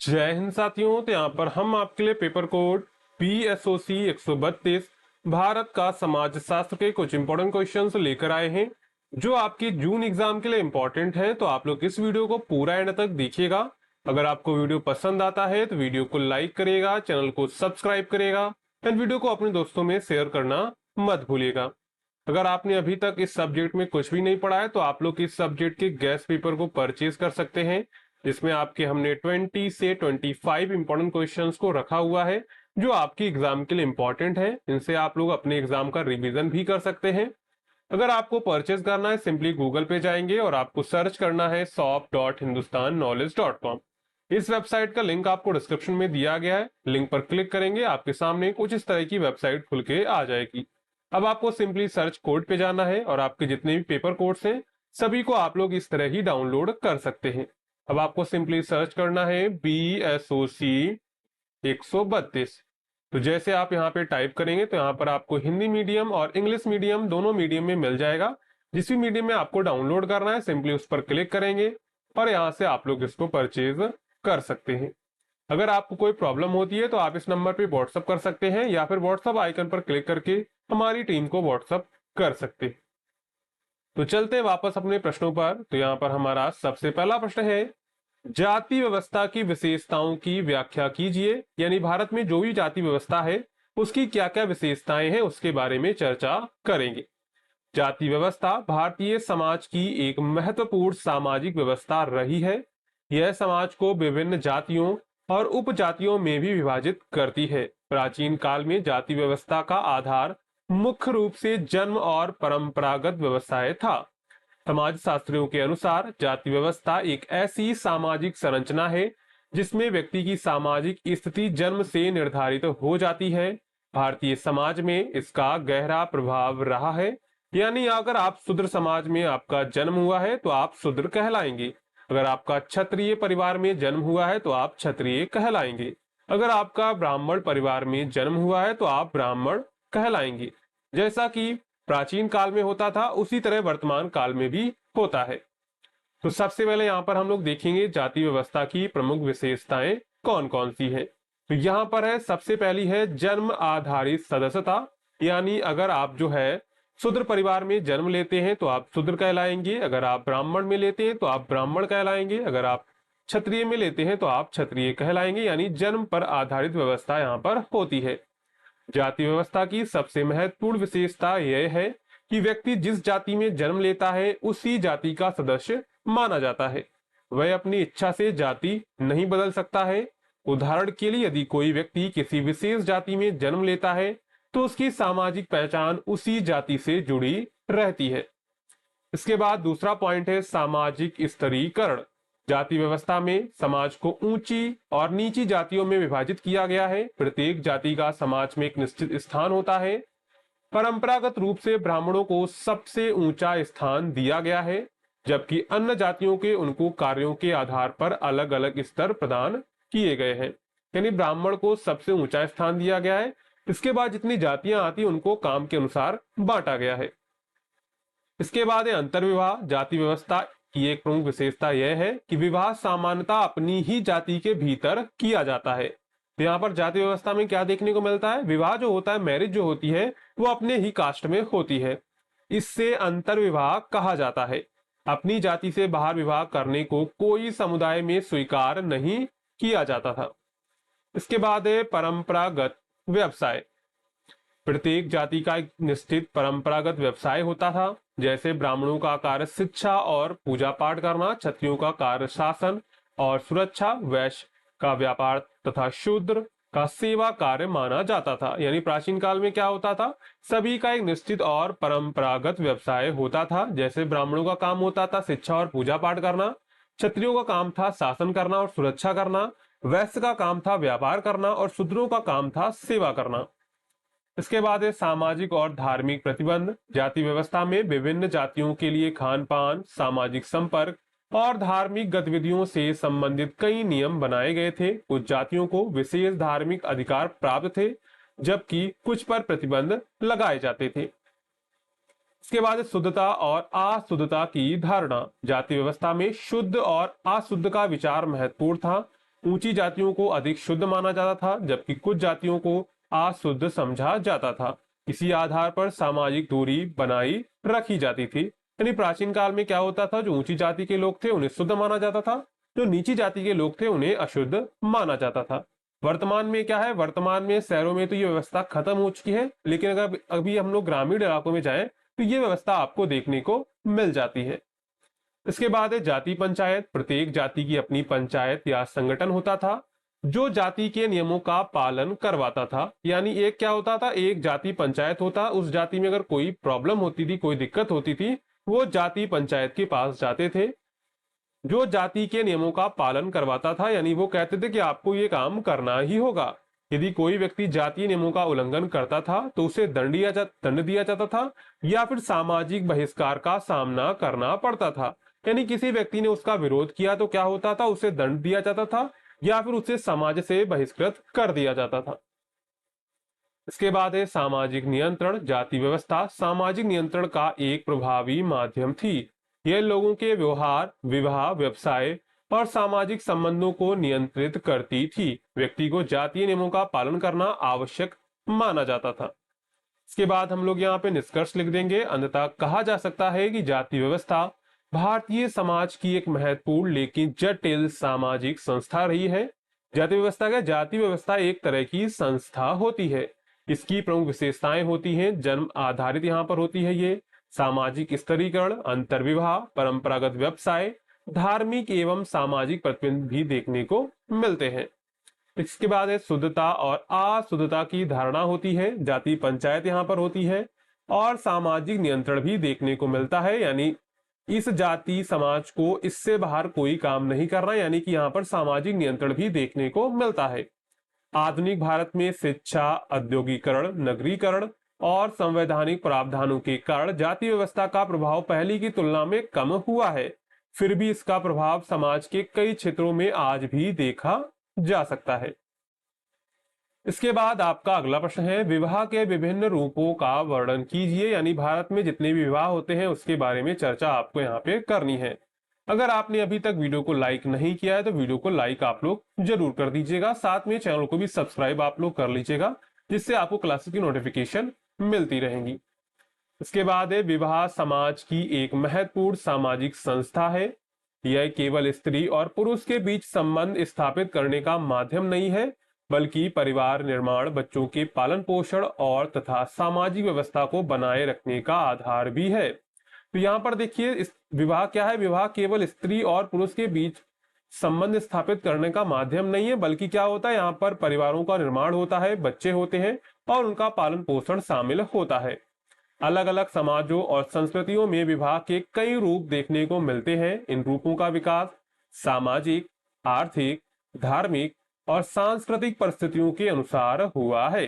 जय हिंद साथियों। तो यहाँ पर हम आपके लिए पेपर कोड PSOC 132 भारत का समाज शास्त्र के कुछ इंपॉर्टेंट क्वेश्चंस लेकर आए हैं जो आपके जून एग्जाम के लिए इंपॉर्टेंट है। तो आप लोग इस वीडियो को पूरा एंड तक देखिएगा। अगर आपको वीडियो पसंद आता है तो वीडियो को लाइक करिएगा, चैनल को सब्सक्राइब करिएगा एंड वीडियो को अपने दोस्तों में शेयर करना मत भूलिएगा। अगर आपने अभी तक इस सब्जेक्ट में कुछ भी नहीं पढ़ा है तो आप लोग इस सब्जेक्ट के गैस पेपर को परचेज कर सकते हैं, जिसमें आपके हमने 20 से 25 इंपॉर्टेंट क्वेश्चंस को रखा हुआ है जो आपके एग्जाम के लिए इंपॉर्टेंट है। इनसे आप लोग अपने एग्जाम का रिवीजन भी कर सकते हैं। अगर आपको परचेज करना है सिंपली गूगल पे जाएंगे और आपको सर्च करना है shop.hindustanknowledge.com। इस वेबसाइट का लिंक आपको डिस्क्रिप्शन में दिया गया है, लिंक पर क्लिक करेंगे आपके सामने कुछ इस तरह की वेबसाइट खुल के आ जाएगी। अब आपको सिंपली सर्च कोड पे जाना है और आपके जितने भी पेपर कोड्स हैं सभी को आप लोग इस तरह ही डाउनलोड कर सकते हैं। अब आपको सिंपली सर्च करना है BSOC 132। तो जैसे आप यहाँ पे टाइप करेंगे तो यहाँ पर आपको हिंदी मीडियम और इंग्लिश मीडियम दोनों मीडियम में मिल जाएगा। जिस भी मीडियम में आपको डाउनलोड करना है सिंपली उस पर क्लिक करेंगे और यहाँ से आप लोग इसको परचेज कर सकते हैं। अगर आपको कोई प्रॉब्लम होती है तो आप इस नंबर पे व्हाट्सअप कर सकते हैं या फिर व्हाट्सअप आइकन पर क्लिक करके हमारी टीम को व्हाट्सअप कर सकते हैं। तो चलते हैं वापस अपने प्रश्नों पर। तो यहाँ पर हमारा सबसे पहला प्रश्न है, जाति व्यवस्था की विशेषताओं की व्याख्या कीजिए। यानी भारत में जो भी जाति व्यवस्था है उसकी क्या क्या विशेषताएं हैं उसके बारे में चर्चा करेंगे। जाति व्यवस्था भारतीय समाज की एक महत्वपूर्ण सामाजिक व्यवस्था रही है। यह समाज को विभिन्न जातियों और उपजातियों में भी विभाजित करती है। प्राचीन काल में जाति व्यवस्था का आधार मुख्य रूप से जन्म और परंपरागत व्यवस्थाएं था। समाज शास्त्रियों के अनुसार जाति व्यवस्था एक ऐसी सामाजिक संरचना है जिसमें व्यक्ति की सामाजिक स्थिति जन्म से निर्धारित हो जाती है। भारतीय समाज में इसका गहरा प्रभाव रहा है। यानी अगर आप शूद्र समाज में आपका जन्म हुआ है तो आप शूद्र कहलाएंगे। अगर आपका क्षत्रिय परिवार में जन्म हुआ है तो आप क्षत्रिय कहलाएंगे। अगर आपका ब्राह्मण परिवार में जन्म हुआ है तो आप ब्राह्मण कहलाएंगे। जैसा कि प्राचीन काल में होता था उसी तरह वर्तमान काल में भी होता है। तो सबसे पहले यहाँ पर हम लोग देखेंगे जाति व्यवस्था की प्रमुख विशेषताएं कौन कौन सी है। तो यहाँ पर है सबसे पहली है जन्म आधारित सदस्यता। यानी अगर आप जो है शूद्र परिवार में जन्म लेते हैं तो आप शूद्र कहलाएंगे। अगर आप ब्राह्मण में लेते हैं तो आप ब्राह्मण कहलाएंगे। अगर आप क्षत्रिय में लेते हैं तो आप क्षत्रिय कहलाएंगे। यानी जन्म पर आधारित व्यवस्था यहाँ पर होती है। जाति व्यवस्था की सबसे महत्वपूर्ण विशेषता यह है कि व्यक्ति जिस जाति में जन्म लेता है उसी जाति का सदस्य माना जाता है। वह अपनी इच्छा से जाति नहीं बदल सकता है। उदाहरण के लिए यदि कोई व्यक्ति किसी विशेष जाति में जन्म लेता है तो उसकी सामाजिक पहचान उसी जाति से जुड़ी रहती है। इसके बाद दूसरा पॉइंट है सामाजिक स्तरीकरण। जाति व्यवस्था में समाज को ऊंची और नीची जातियों में विभाजित किया गया है। प्रत्येक जाति का समाज में एक निश्चित स्थान होता है। परंपरागत रूप से ब्राह्मणों को सबसे ऊंचा स्थान दिया गया है, जबकि अन्य जातियों के उनको कार्यों के आधार पर अलग अलग स्तर प्रदान किए गए हैं। यानी ब्राह्मण को सबसे ऊंचा स्थान दिया गया है। इसके बाद जितनी जातियां आती उनको काम के अनुसार बांटा गया है। इसके बाद है अंतर्विवाह। जाति व्यवस्था की एक प्रमुख विशेषता यह है कि विवाह सामान्यतः अपनी ही जाति के भीतर किया जाता है। तो यहाँ पर जाति व्यवस्था में क्या देखने को मिलता है, विवाह जो होता है, मैरिज जो होती है वो अपने ही कास्ट में होती है। इससे अंतर्विवाह कहा जाता है। अपनी जाति से बाहर विवाह करने को कोई समुदाय में स्वीकार नहीं किया जाता था। इसके बाद है परंपरागत व्यवसाय। प्रत्येक जाति का एक निश्चित परंपरागत व्यवसाय होता था। जैसे ब्राह्मणों का कार्य शिक्षा और पूजा पाठ करना, क्षत्रियों का कार्य शासन और सुरक्षा, वैश्य का व्यापार तथा शूद्र का सेवा कार्य माना जाता था। यानी प्राचीन काल में क्या होता था, सभी का एक निश्चित और परंपरागत व्यवसाय होता था। जैसे ब्राह्मणों का काम होता था शिक्षा और पूजा पाठ करना, क्षत्रियों का काम था शासन करना और सुरक्षा करना, वैश्य का काम था व्यापार करना और शूद्रों का काम था सेवा करना। इसके बाद है सामाजिक और धार्मिक प्रतिबंध। जाति व्यवस्था में विभिन्न जातियों के लिए खान पान, सामाजिक संपर्क और धार्मिक गतिविधियों से संबंधित कई नियम बनाए गए थे। कुछ जातियों को विशेष धार्मिक अधिकार प्राप्त थे, जबकि कुछ पर प्रतिबंध लगाए जाते थे। इसके बाद शुद्धता और अशुद्धता की धारणा। जाति व्यवस्था में शुद्ध और अशुद्ध का विचार महत्वपूर्ण था। ऊंची जातियों को अधिक शुद्ध माना जाता था, जबकि कुछ जातियों को अशुद्ध समझा जाता था। इसी आधार पर सामाजिक दूरी बनाई रखी जाती थी। यानी प्राचीन काल में क्या होता था, जो ऊंची जाति के लोग थे उन्हें शुद्ध माना जाता था, जो नीची जाति के लोग थे उन्हें अशुद्ध माना जाता था। वर्तमान में क्या है, वर्तमान में शहरों में तो ये व्यवस्था खत्म हो चुकी है, लेकिन अगर अभी हम लोग ग्रामीण इलाकों में जाएं तो ये व्यवस्था आपको देखने को मिल जाती है। इसके बाद है जाति पंचायत। प्रत्येक जाति की अपनी पंचायत या संगठन होता था, जो जाति के नियमों का पालन करवाता था। यानी एक क्या होता था, एक जाति पंचायत होता, उस जाति में अगर कोई प्रॉब्लम होती थी, कोई दिक्कत होती थी, वो जाति पंचायत के पास जाते थे, जो जाति के नियमों का पालन करवाता था। यानी वो कहते थे कि आपको ये काम करना ही होगा। यदि कोई व्यक्ति जातीय नियमों का उल्लंघन करता था तो उसे दंड दिया जाता था या फिर सामाजिक बहिष्कार का सामना करना पड़ता था। यानी किसी व्यक्ति ने उसका विरोध किया तो क्या होता था, उसे दंड दिया जाता था या फिर उसे समाज से बहिष्कृत कर दिया जाता था। इसके बाद है सामाजिक नियंत्रण। जाति व्यवस्था सामाजिक नियंत्रण का एक प्रभावी माध्यम थी। यह लोगों के व्यवहार, विवाह, व्यवसाय और सामाजिक संबंधों को नियंत्रित करती थी। व्यक्ति को जातीय नियमों का पालन करना आवश्यक माना जाता था। इसके बाद हम लोग यहाँ पे निष्कर्ष लिख देंगे। अंततः कहा जा सकता है कि जाति व्यवस्था भारतीय समाज की एक महत्वपूर्ण लेकिन जटिल सामाजिक संस्था रही है। जाति व्यवस्था एक तरह की संस्था होती है। इसकी प्रमुख विशेषताएं होती हैं, जन्म आधारित यहाँ पर होती है ये, सामाजिक स्तरीकरण, अंतर्विवाह, परंपरागत व्यवसाय, धार्मिक एवं सामाजिक प्रतिबंध भी देखने को मिलते हैं। इसके बाद है शुद्धता और अशुद्धता की धारणा होती है। जाति पंचायत यहाँ पर होती है और सामाजिक नियंत्रण भी देखने को मिलता है। यानी इस जाति समाज को इससे बाहर कोई काम नहीं करना, यानी कि यहाँ पर सामाजिक नियंत्रण भी देखने को मिलता है। आधुनिक भारत में शिक्षा, औद्योगिकरण, नगरीकरण और संवैधानिक प्रावधानों के कारण जाति व्यवस्था का प्रभाव पहले की तुलना में कम हुआ है। फिर भी इसका प्रभाव समाज के कई क्षेत्रों में आज भी देखा जा सकता है। इसके बाद आपका अगला प्रश्न है, विवाह के विभिन्न रूपों का वर्णन कीजिए। यानी भारत में जितने भी विवाह होते हैं उसके बारे में चर्चा आपको यहाँ पे करनी है। अगर आपने अभी तक वीडियो को लाइक नहीं किया है तो वीडियो को लाइक आप लोग जरूर कर दीजिएगा। साथ में चैनल को भी सब्सक्राइब आप लोग कर लीजिएगा, जिससे आपको क्लासेस की नोटिफिकेशन मिलती रहेंगी। इसके बाद है विवाह समाज की एक महत्वपूर्ण सामाजिक संस्था है। यह केवल स्त्री और पुरुष के बीच संबंध स्थापित करने का माध्यम नहीं है, बल्कि परिवार निर्माण, बच्चों के पालन पोषण और तथा सामाजिक व्यवस्था को बनाए रखने का आधार भी है। तो यहाँ पर देखिए, इस विवाह क्या है, विवाह केवल स्त्री और पुरुष के बीच संबंध स्थापित करने का माध्यम नहीं है, बल्कि क्या होता है, यहाँ पर परिवारों का निर्माण होता है, बच्चे होते हैं और उनका पालन पोषण शामिल होता है। अलग अलग समाजों और संस्कृतियों में विवाह के कई रूप देखने को मिलते हैं। इन रूपों का विकास सामाजिक, आर्थिक, धार्मिक और सांस्कृतिक परिस्थितियों के अनुसार हुआ है।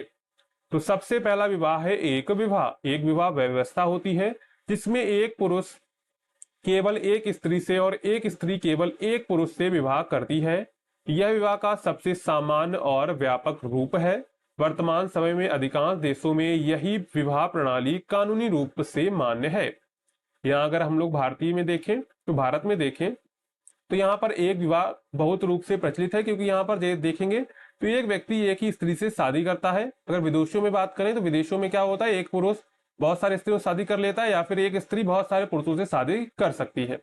तो सबसे पहला विवाह है एक विवाह। एक विवाह व्यवस्था होती है जिसमें एक पुरुष केवल एक स्त्री से और एक स्त्री केवल एक पुरुष से विवाह करती है। यह विवाह का सबसे सामान्य और व्यापक रूप है। वर्तमान समय में अधिकांश देशों में यही विवाह प्रणाली कानूनी रूप से मान्य है। यहाँ अगर हम लोग भारतीय में देखें तो भारत में देखें तो यहाँ पर एक विवाह बहुत रूप से प्रचलित है, क्योंकि यहाँ पर देखेंगे तो एक व्यक्ति एक ही स्त्री से शादी करता है। अगर विदेशों में बात करें तो विदेशों में क्या होता है, एक पुरुष बहुत सारे स्त्रियों से शादी कर लेता है या फिर एक स्त्री बहुत सारे पुरुषों से शादी कर सकती है।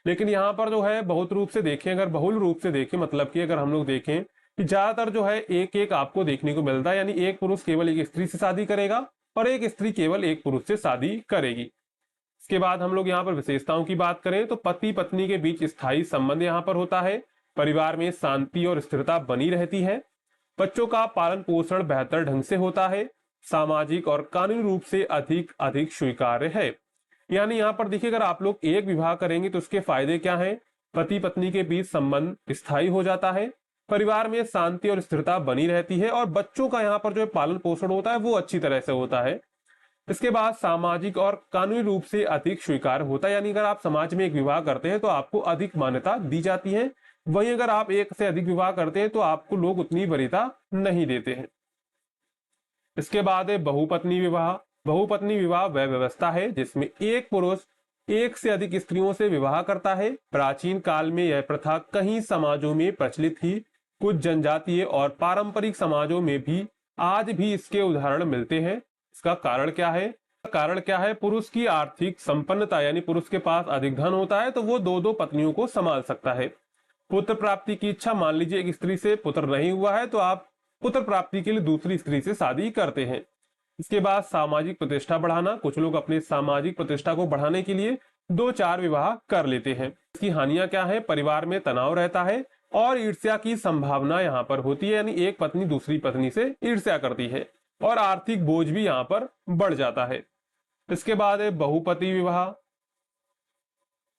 लेकिन यहाँ पर जो है बहुत रूप से देखें, अगर बहुल रूप से देखें, मतलब कि अगर हम लोग देखें कि ज्यादातर जो है एक एक आपको देखने को मिलता है। यानी एक पुरुष केवल एक स्त्री से शादी करेगा और एक स्त्री केवल एक पुरुष से शादी करेगी। इसके बाद हम लोग यहाँ पर विशेषताओं की बात करें तो पति पत्नी के बीच स्थायी संबंध यहाँ पर होता है। परिवार में शांति और स्थिरता बनी रहती है। बच्चों का पालन पोषण बेहतर ढंग से होता है। सामाजिक और कानूनी रूप से अधिक स्वीकार्य है। यानी यहाँ पर देखिए, अगर आप लोग एक विवाह करेंगे तो उसके फायदे क्या हैं, पति पत्नी के बीच संबंध स्थायी हो जाता है, परिवार में शांति और स्थिरता बनी रहती है और बच्चों का यहाँ पर जो पालन पोषण होता है वो अच्छी तरह से होता है। इसके बाद सामाजिक और कानूनी रूप से अधिक स्वीकार होता है। यानी अगर आप समाज में एक विवाह करते हैं तो आपको अधिक मान्यता दी जाती है, वहीं अगर आप एक से अधिक विवाह करते हैं तो आपको लोग उतनी वरीयता नहीं देते हैं। इसके बाद है बहुपत्नी विवाह। बहुपत्नी विवाह वह व्यवस्था है जिसमें एक पुरुष एक से अधिक स्त्रियों से विवाह करता है। प्राचीन काल में यह प्रथा कई समाजों में प्रचलित थी। कुछ जनजातीय और पारंपरिक समाजों में भी आज भी इसके उदाहरण मिलते हैं। इसका कारण क्या है? कारण क्या है? पुरुष की आर्थिक संपन्नता, यानी पुरुष के पास अधिक धन होता है तो वो दो दो पत्नियों को संभाल सकता है। पुत्र प्राप्ति की इच्छा, मान लीजिए एक स्त्री से पुत्र नहीं हुआ है तो आप पुत्र प्राप्ति के लिए दूसरी स्त्री से शादी करते हैं। इसके बाद सामाजिक प्रतिष्ठा बढ़ाना, कुछ लोग अपने सामाजिक प्रतिष्ठा को बढ़ाने के लिए 2-4 विवाह कर लेते हैं। इसकी हानियां क्या है? परिवार में तनाव रहता है और ईर्ष्या की संभावना यहाँ पर होती है, यानी एक पत्नी दूसरी पत्नी से ईर्ष्या करती है और आर्थिक बोझ भी यहाँ पर बढ़ जाता है। इसके बाद है बहुपति विवाह।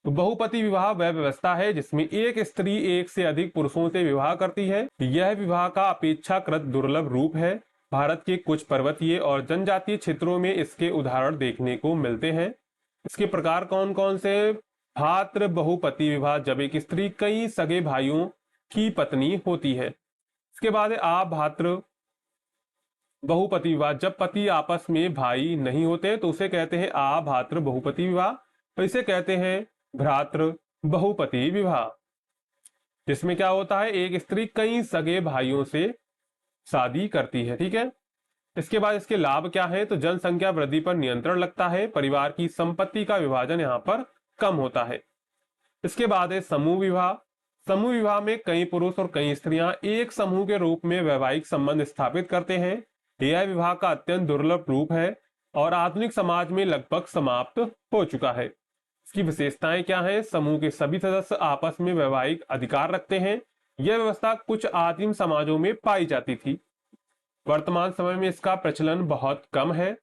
तो बहुपति विवाह वह व्यवस्था है जिसमें एक स्त्री एक से अधिक पुरुषों से विवाह करती है। यह विवाह का अपेक्षाकृत दुर्लभ रूप है। भारत के कुछ पर्वतीय और जनजातीय क्षेत्रों में इसके उदाहरण देखने को मिलते हैं। इसके प्रकार कौन कौन से? भातृ बहुपति विवाह, जब एक स्त्री कई सगे भाइयों की पत्नी होती है। इसके बाद है अभातृ बहुपति विवाह, जब पति आपस में भाई नहीं होते तो उसे कहते हैं अभातृ बहुपति विवाह, तो इसे कहते हैं भ्रातृ बहुपति विवाह, जिसमें क्या होता है? एक स्त्री कई सगे भाइयों से शादी करती है। ठीक है। इसके बाद इसके लाभ क्या है? तो जनसंख्या वृद्धि पर नियंत्रण लगता है, परिवार की संपत्ति का विभाजन यहाँ पर कम होता है। इसके बाद है समूह विवाह। समूह विवाह में कई पुरुष और कई स्त्रियां एक समूह के रूप में वैवाहिक संबंध स्थापित करते हैं। यह विवाह का अत्यंत दुर्लभ रूप है और आधुनिक समाज में लगभग समाप्त हो चुका है। इसकी विशेषताएं क्या हैं? समूह के सभी सदस्य आपस में वैवाहिक अधिकार रखते हैं। यह व्यवस्था कुछ आदिम समाजों में पाई जाती थी, वर्तमान समय में इसका प्रचलन बहुत कम है।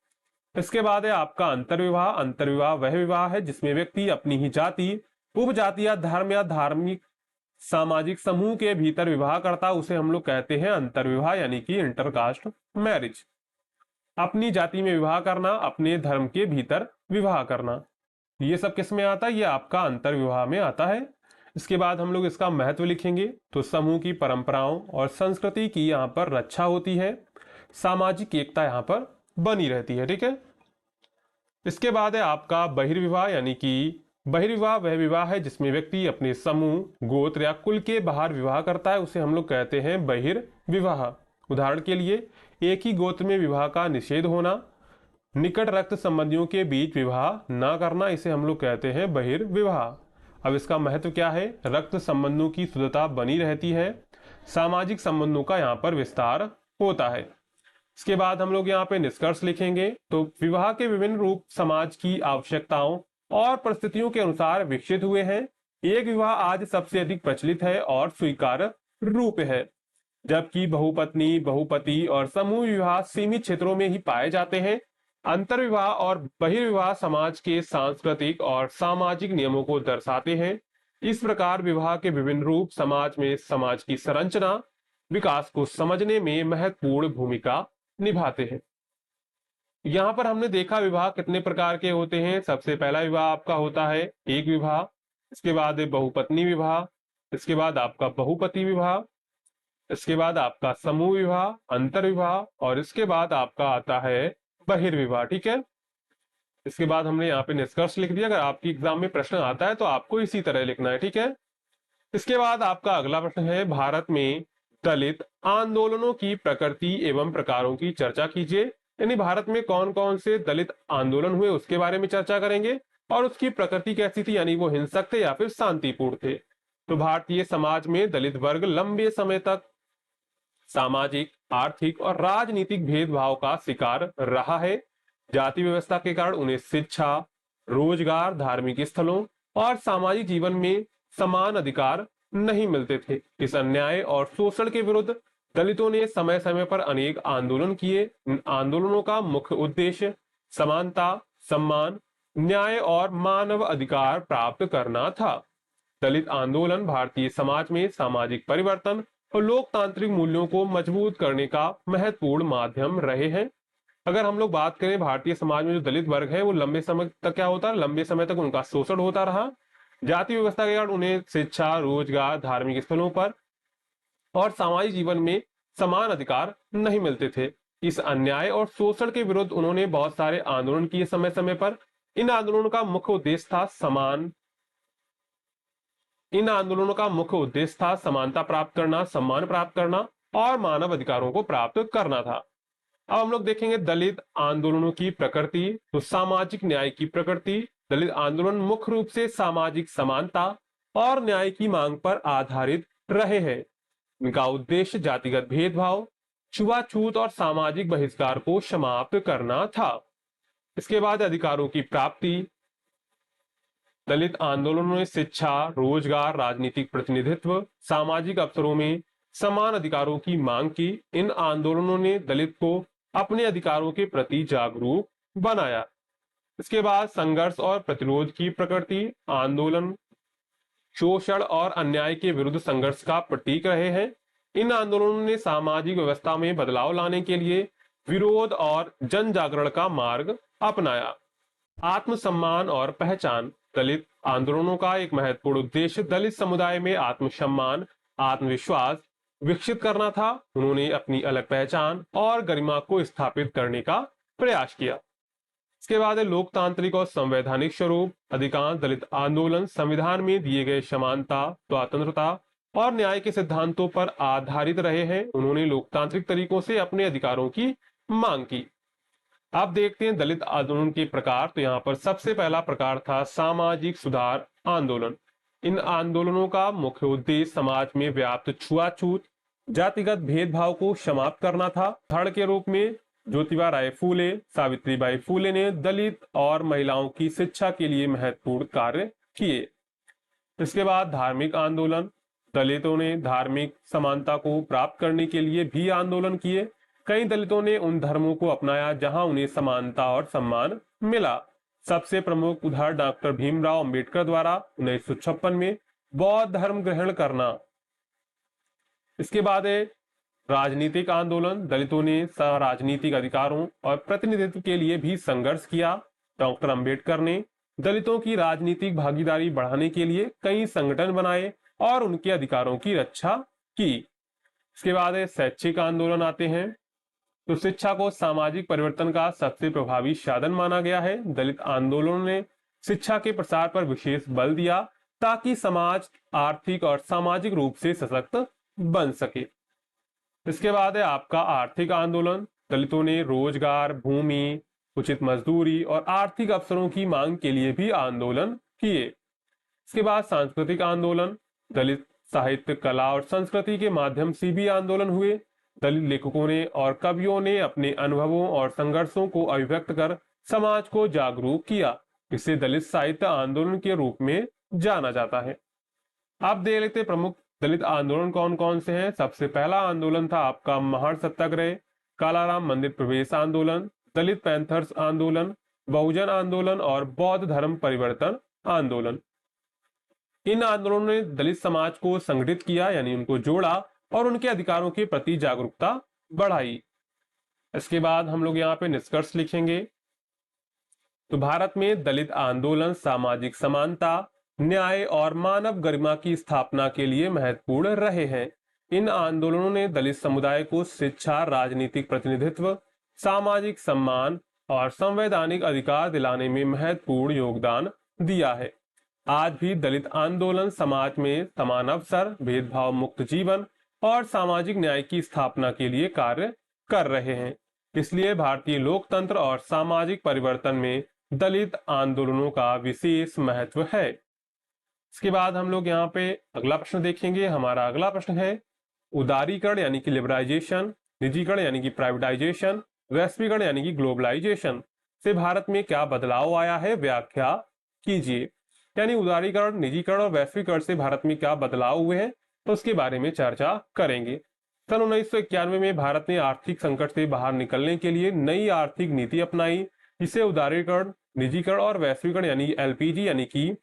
इसके बाद है आपका अंतर्विवाह। अंतर्विवाह वह विवाह है जिसमें व्यक्ति अपनी ही जाति, उपजाति या धार्मिक सामाजिक समूह के भीतर विवाह करता, उसे हम लोग कहते हैं अंतर्विवाह, यानी कि इंटरकास्ट मैरिज। अपनी जाति में विवाह करना, अपने धर्म के भीतर विवाह करना, ये सब किस में आता है? ये आपका अंतर्विवाह में आता है। इसके बाद हम लोग इसका महत्व लिखेंगे। तो समूह की परंपराओं और संस्कृति की यहाँ पर रक्षा होती है, सामाजिक एकता यहाँ पर बनी रहती है। ठीक है। इसके बाद है आपका बहिर्विवाह, यानी कि बहिर्विवाह वह विवाह है जिसमें व्यक्ति अपने समूह, गोत्र या कुल के बाहर विवाह करता है, उसे हम लोग कहते हैं बहिर्विवाह। उदाहरण के लिए एक ही गोत्र में विवाह का निषेध होना, निकट रक्त संबंधियों के बीच विवाह ना करना, इसे हम लोग कहते हैं बहिर्विवाह। अब इसका महत्व क्या है? रक्त संबंधों की शुद्धता बनी रहती है, सामाजिक संबंधों का यहाँ पर विस्तार होता है। इसके बाद हम लोग यहाँ पे निष्कर्ष लिखेंगे। तो विवाह के विभिन्न रूप समाज की आवश्यकताओं और परिस्थितियों के अनुसार विकसित हुए हैं। एक विवाह आज सबसे अधिक प्रचलित है और स्वीकार्य रूप है, जबकि बहुपत्नी, बहुपति और समूह विवाह सीमित क्षेत्रों में ही पाए जाते हैं। अंतर्विवाह और बहिर्विवाह समाज के सांस्कृतिक और सामाजिक नियमों को दर्शाते हैं। इस प्रकार विवाह के विभिन्न रूप समाज में समाज की संरचना, विकास को समझने में महत्वपूर्ण भूमिका निभाते हैं। यहाँ पर हमने देखा विवाह कितने प्रकार के होते हैं। सबसे पहला विवाह आपका होता है एक विवाह, इसके बाद बहुपत्नी विवाह, इसके बाद आपका बहुपति विवाह, इसके बाद आपका समूह विवाह, अंतर्विवाह और इसके बाद आपका आता है बहिर्विवाह। ठीक है। इसके बाद हमने यहाँ पे निष्कर्ष लिख दिया। अगर आपकी एग्जाम में प्रश्न आता है तो आपको इसी तरह लिखना है। ठीक है। इसके बाद आपका अगला प्रश्न है, भारत में दलित आंदोलनों की प्रकृति एवं प्रकारों की चर्चा कीजिए। यानी भारत में कौन कौन से दलित आंदोलन हुए उसके बारे में चर्चा करेंगे और उसकी प्रकृति कैसी थी, यानी वो हिंसक थे या फिर शांतिपूर्ण थे। तो भारतीय समाज में दलित वर्ग लंबे समय तक सामाजिक, आर्थिक और राजनीतिक भेदभाव का शिकार रहा है। जाति व्यवस्था के कारण उन्हें शिक्षा, रोजगार, धार्मिक स्थलों और सामाजिक जीवन में समान अधिकार नहीं मिलते थे। इस अन्याय और शोषण के विरुद्ध दलितों ने समय समय पर अनेक आंदोलन किए। इन आंदोलनों का मुख्य उद्देश्य समानता, सम्मान, न्याय और मानव अधिकार प्राप्त करना था। दलित आंदोलन भारतीय समाज में सामाजिक परिवर्तन और लोकतांत्रिक मूल्यों को मजबूत करने का महत्वपूर्ण माध्यम रहे हैं। अगर हम लोग बात करें भारतीय समाज में जो दलित वर्ग है वो लंबे समय तक क्या होता है? लंबे समय तक उनका शोषण होता रहा। जाति व्यवस्था के कारण उन्हें शिक्षा, रोजगार, धार्मिक स्थलों पर और सामाजिक जीवन में समान अधिकार नहीं मिलते थे। इस अन्याय और शोषण के विरुद्ध उन्होंने बहुत सारे आंदोलन किए समय समय पर। इन आंदोलनों का मुख्य उद्देश्य था इन आंदोलनों का मुख्य उद्देश्य था समानता प्राप्त करना, सम्मान प्राप्त करना और मानव अधिकारों को प्राप्त करना था। अब हम लोग देखेंगे दलित आंदोलनों की प्रकृति। तो सामाजिक न्याय की प्रकृति। दलित आंदोलन मुख्य रूप से सामाजिक समानता और न्याय की मांग पर आधारित रहे हैं। इनका उद्देश्य जातिगत भेदभाव, छुआछूत और सामाजिक बहिष्कार को समाप्त करना था। इसके बाद अधिकारों की प्राप्ति। दलित आंदोलनों ने शिक्षा, रोजगार, राजनीतिक प्रतिनिधित्व, सामाजिक अवसरों में समान अधिकारों की मांग की। इन आंदोलनों ने दलित को अपने अधिकारों के प्रति जागरूक बनाया। इसके बाद संघर्ष और प्रतिरोध की प्रकृति। आंदोलन शोषण और अन्याय के विरुद्ध संघर्ष का प्रतीक रहे हैं। इन आंदोलनों ने सामाजिक व्यवस्था में बदलाव लाने के लिए विरोध और जन जागरण का मार्ग अपनाया। आत्मसम्मान और पहचान। दलित आंदोलनों का एक महत्वपूर्ण उद्देश्य दलित समुदाय में आत्मसम्मान, आत्मविश्वास विकसित करना था। उन्होंने अपनी अलग पहचान और गरिमा को स्थापित करने का प्रयास किया। इसके बाद है लोकतांत्रिक और संवैधानिक स्वरूप। अधिकांश दलित आंदोलन संविधान में दिए गए समानता, स्वतंत्रता और न्याय के सिद्धांतों पर आधारित रहे हैं। उन्होंने लोकतांत्रिक तरीकों से अपने अधिकारों की मांग की। अब देखते हैं दलित आंदोलन के प्रकार। तो यहाँ पर सबसे पहला प्रकार था सामाजिक सुधार आंदोलन। इन आंदोलनों का मुख्य उद्देश्य समाज में व्याप्त छुआछूत, जातिगत भेदभाव को समाप्त करना था। उदाहरण के रूप में ज्योतिबा राय फूले, सावित्रीबाई फूले ने दलित और महिलाओं की शिक्षा के लिए महत्वपूर्ण कार्य किए। इसके बाद धार्मिक आंदोलन। दलितों ने धार्मिक समानता को प्राप्त करने के लिए भी आंदोलन किए। कई दलितों ने उन धर्मों को अपनाया जहां उन्हें समानता और सम्मान मिला। सबसे प्रमुख उदाहरण डॉक्टर भीमराव अंबेडकर द्वारा 1956 में बौद्ध धर्म ग्रहण करना। इसके बाद है राजनीतिक आंदोलन। दलितों ने राजनीतिक अधिकारों और प्रतिनिधित्व के लिए भी संघर्ष किया। डॉक्टर अंबेडकर ने दलितों की राजनीतिक भागीदारी बढ़ाने के लिए कई संगठन बनाए और उनके अधिकारों की रक्षा की। इसके बाद है शैक्षिक आंदोलन आते हैं। तो शिक्षा को सामाजिक परिवर्तन का सबसे प्रभावी साधन माना गया है। दलित आंदोलनों ने शिक्षा के प्रसार पर विशेष बल दिया ताकि समाज आर्थिक और सामाजिक रूप से सशक्त बन सके। इसके बाद है आपका आर्थिक आंदोलन। दलितों ने रोजगार, भूमि, उचित मजदूरी और आर्थिक अवसरों की मांग के लिए भी आंदोलन किए। इसके बाद सांस्कृतिक आंदोलन। दलित साहित्य, कला और संस्कृति के माध्यम से भी आंदोलन हुए। दलित लेखकों ने और कवियों ने अपने अनुभवों और संघर्षों को अभिव्यक्त कर समाज को जागरूक किया। इसे दलित साहित्य आंदोलन के रूप में जाना जाता है। आप देख लेते प्रमुख दलित आंदोलन कौन कौन से हैं। सबसे पहला आंदोलन था आपका महान सत्याग्रह, कालाराम मंदिर प्रवेश आंदोलन, दलित पैंथर्स आंदोलन, बहुजन आंदोलन और बौद्ध धर्म परिवर्तन आंदोलन। इन आंदोलनों ने दलित समाज को संगठित किया, यानी उनको जोड़ा और उनके अधिकारों के प्रति जागरूकता बढ़ाई। इसके बाद हम लोग यहाँ पे निष्कर्ष लिखेंगे। तो भारत में दलित आंदोलन सामाजिक समानता, न्याय और मानव गरिमा की स्थापना के लिए महत्वपूर्ण रहे हैं। इन आंदोलनों ने दलित समुदाय को शिक्षा, राजनीतिक प्रतिनिधित्व, सामाजिक सम्मान और संवैधानिक अधिकार दिलाने में महत्वपूर्ण योगदान दिया है। आज भी दलित आंदोलन समाज में समान अवसर, भेदभाव मुक्त जीवन और सामाजिक न्याय की स्थापना के लिए कार्य कर रहे हैं। इसलिए भारतीय लोकतंत्र और सामाजिक परिवर्तन में दलित आंदोलनों का विशेष महत्व है। इसके बाद हम लोग यहाँ पे अगला प्रश्न देखेंगे। हमारा अगला प्रश्न है उदारीकरण यानी कि लिबरलाइजेशन, निजीकरण यानी कि प्राइवेटाइजेशन, वैश्वीकरण यानी कि ग्लोबलाइजेशन से भारत में क्या बदलाव आया है, व्याख्या कीजिए। यानी उदारीकरण, निजीकरण और वैश्वीकरण से भारत में क्या बदलाव हुए हैं, तो उसके बारे में चर्चा करेंगे। सन 1991 में भारत ने आर्थिक संकट से बाहर निकलने के लिए नई आर्थिक नीति अपनाई, जिसे उदारीकरण, निजीकरण और वैश्वीकरण यानी एलपीजी यानी कि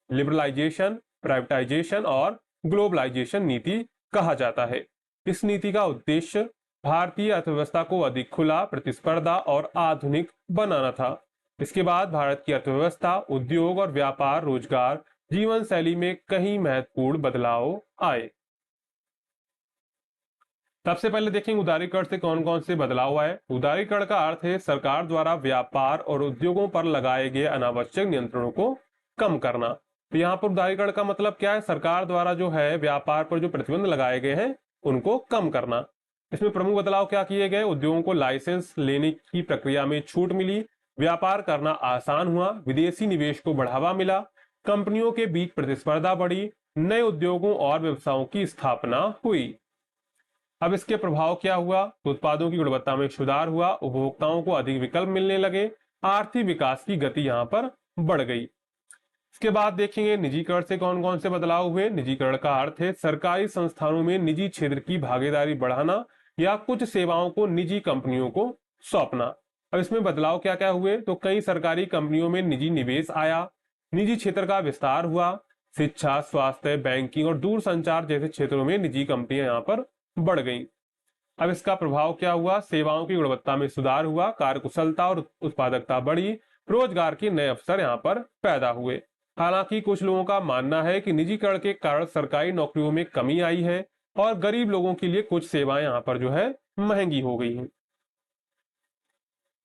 लिबरलाइजेशन, प्राइवेटाइजेशन और ग्लोबलाइजेशन नीति कहा जाता है। इस नीति का उद्देश्य भारतीय अर्थव्यवस्था को अधिक खुला, प्रतिस्पर्धा और आधुनिक बनाना था। इसके बाद भारत की अर्थव्यवस्था, उद्योग और व्यापार, रोजगार, जीवन शैली में कई महत्वपूर्ण बदलाव आए। सबसे पहले देखेंगे उदारीकरण से कौन कौन से बदलाव आए। उदारीकरण का अर्थ है सरकार द्वारा व्यापार और उद्योगों पर लगाए गए अनावश्यक नियंत्रणों को कम करना। तो यहाँ पर उदारीकरण का मतलब क्या है? सरकार द्वारा जो है व्यापार पर जो प्रतिबंध लगाए गए हैं उनको कम करना। इसमें प्रमुख बदलाव क्या किए गए? उद्योगों को लाइसेंस लेने की प्रक्रिया में छूट मिली, व्यापार करना आसान हुआ, विदेशी निवेश को बढ़ावा मिला, कंपनियों के बीच प्रतिस्पर्धा बढ़ी, नए उद्योगों और व्यवसायों की स्थापना हुई। अब इसके प्रभाव क्या हुआ? तो उत्पादों की गुणवत्ता में सुधार हुआ, उपभोक्ताओं को अधिक विकल्प मिलने लगे, आर्थिक विकास की गति यहाँ पर बढ़ गई। इसके बाद देखेंगे निजीकरण से कौन कौन से बदलाव हुए। निजीकरण का अर्थ है सरकारी संस्थानों में निजी क्षेत्र की भागीदारी बढ़ाना या कुछ सेवाओं को निजी कंपनियों को सौंपना। अब इसमें बदलाव क्या क्या हुए? तो कई सरकारी कंपनियों में निजी निवेश आया, निजी क्षेत्र का विस्तार हुआ, शिक्षा, स्वास्थ्य, बैंकिंग और दूरसंचार जैसे क्षेत्रों में निजी कंपनियां यहाँ पर बढ़ गई। अब इसका प्रभाव क्या हुआ? सेवाओं की गुणवत्ता में सुधार हुआ, कार्यकुशलता और उत्पादकता बढ़ी, रोजगार के नए अवसर यहाँ पर पैदा हुए। हालांकि कुछ लोगों का मानना है कि निजीकरण के कारण सरकारी नौकरियों में कमी आई है और गरीब लोगों के लिए कुछ सेवाएं यहाँ पर जो है महंगी हो गई हैं।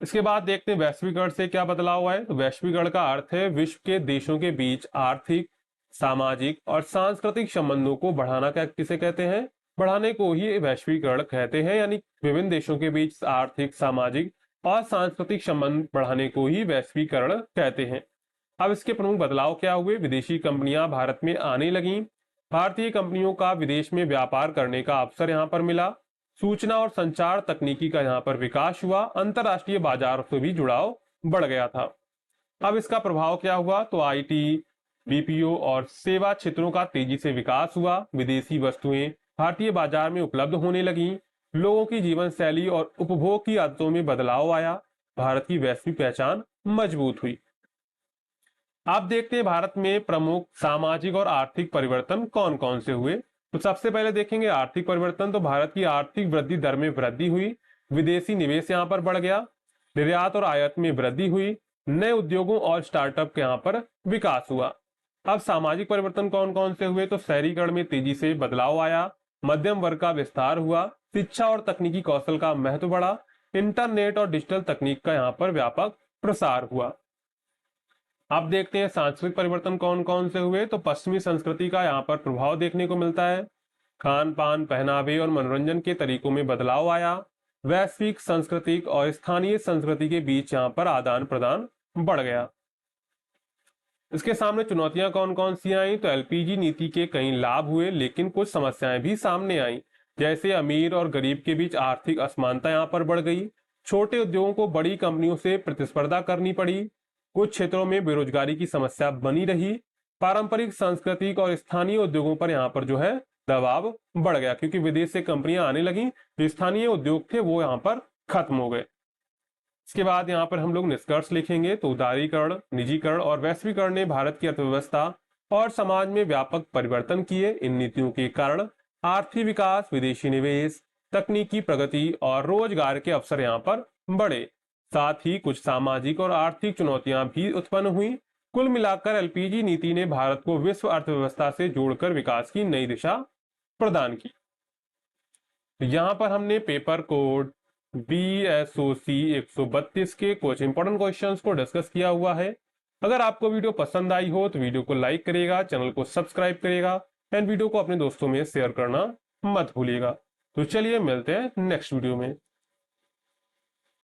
इसके बाद देखते हैं वैश्वीकरण से क्या बदलाव हुआ है। तो वैश्वीकरण का अर्थ है विश्व के देशों के बीच आर्थिक, सामाजिक और सांस्कृतिक संबंधों को बढ़ाना। क्या किसे कहते हैं? बढ़ाने को ही वैश्वीकरण कहते हैं, यानी विभिन्न देशों के बीच आर्थिक, सामाजिक और सांस्कृतिक संबंध बढ़ाने को ही वैश्वीकरण कहते हैं। अब इसके प्रमुख बदलाव क्या हुए? विदेशी कंपनियां भारत में आने लगी, भारतीय कंपनियों का विदेश में व्यापार करने का अवसर यहाँ पर मिला, सूचना और संचार तकनीकी का यहाँ पर विकास हुआ, अंतरराष्ट्रीय बाजार से भी जुड़ाव बढ़ गया था। अब इसका प्रभाव क्या हुआ? तो आईटी, बीपीओ और सेवा क्षेत्रों का तेजी से विकास हुआ, विदेशी वस्तुएं भारतीय बाजार में उपलब्ध होने लगी, लोगों की जीवन शैली और उपभोग की आदतों में बदलाव आया, भारत की वैश्विक पहचान मजबूत हुई। आप देखते हैं भारत में प्रमुख सामाजिक और आर्थिक परिवर्तन कौन कौन से हुए। तो सबसे पहले देखेंगे आर्थिक परिवर्तन। तो भारत की आर्थिक वृद्धि दर में वृद्धि हुई, विदेशी निवेश यहाँ पर बढ़ गया, निर्यात और आयात में वृद्धि हुई, नए उद्योगों और स्टार्टअप के यहाँ पर विकास हुआ। अब सामाजिक परिवर्तन कौन कौन से हुए? तो शहरीकरण में तेजी से बदलाव आया, मध्यम वर्ग का विस्तार हुआ, शिक्षा और तकनीकी कौशल का महत्व बढ़ा, इंटरनेट और डिजिटल तकनीक का यहाँ पर व्यापक प्रसार हुआ। अब देखते हैं सांस्कृतिक परिवर्तन कौन कौन से हुए। तो पश्चिमी संस्कृति का यहाँ पर प्रभाव देखने को मिलता है, खान पान, पहनावे और मनोरंजन के तरीकों में बदलाव आया, वैश्विक, सांस्कृतिक और स्थानीय संस्कृति के बीच यहाँ पर आदान प्रदान बढ़ गया। इसके सामने चुनौतियां कौन कौन सी आई? तो एलपीजी नीति के कई लाभ हुए, लेकिन कुछ समस्याएं भी सामने आई, जैसे अमीर और गरीब के बीच आर्थिक असमानता यहाँ पर बढ़ गई, छोटे उद्योगों को बड़ी कंपनियों से प्रतिस्पर्धा करनी पड़ी, कुछ क्षेत्रों में बेरोजगारी की समस्या बनी रही, पारंपरिक, सांस्कृतिक और स्थानीय उद्योगों पर यहाँ पर जो है दबाव बढ़ गया, क्योंकि विदेश से कंपनियां आने लगी, जो स्थानीय उद्योग थे वो यहाँ पर खत्म हो गए। इसके बाद यहाँ पर हम लोग निष्कर्ष लिखेंगे। तो उदारीकरण, निजीकरण और वैश्वीकरण ने भारत की अर्थव्यवस्था और समाज में व्यापक परिवर्तन किए। इन नीतियों के कारण आर्थिक विकास, विदेशी निवेश, तकनीकी प्रगति और रोजगार के अवसर यहाँ पर बढ़े। साथ ही कुछ सामाजिक और आर्थिक चुनौतियां भी उत्पन्न हुई। कुल मिलाकर एलपीजी नीति ने भारत को विश्व अर्थव्यवस्था से जोड़कर विकास की नई दिशा प्रदान की। यहाँ पर हमने पेपर कोड BSOC 132 के कुछ इंपॉर्टेंट क्वेश्चंस को डिस्कस किया हुआ है। अगर आपको वीडियो पसंद आई हो तो वीडियो को लाइक करिएगा, चैनल को सब्सक्राइब करिएगा एंड वीडियो को अपने दोस्तों में शेयर करना मत भूलिएगा। तो चलिए मिलते हैं नेक्स्ट वीडियो में।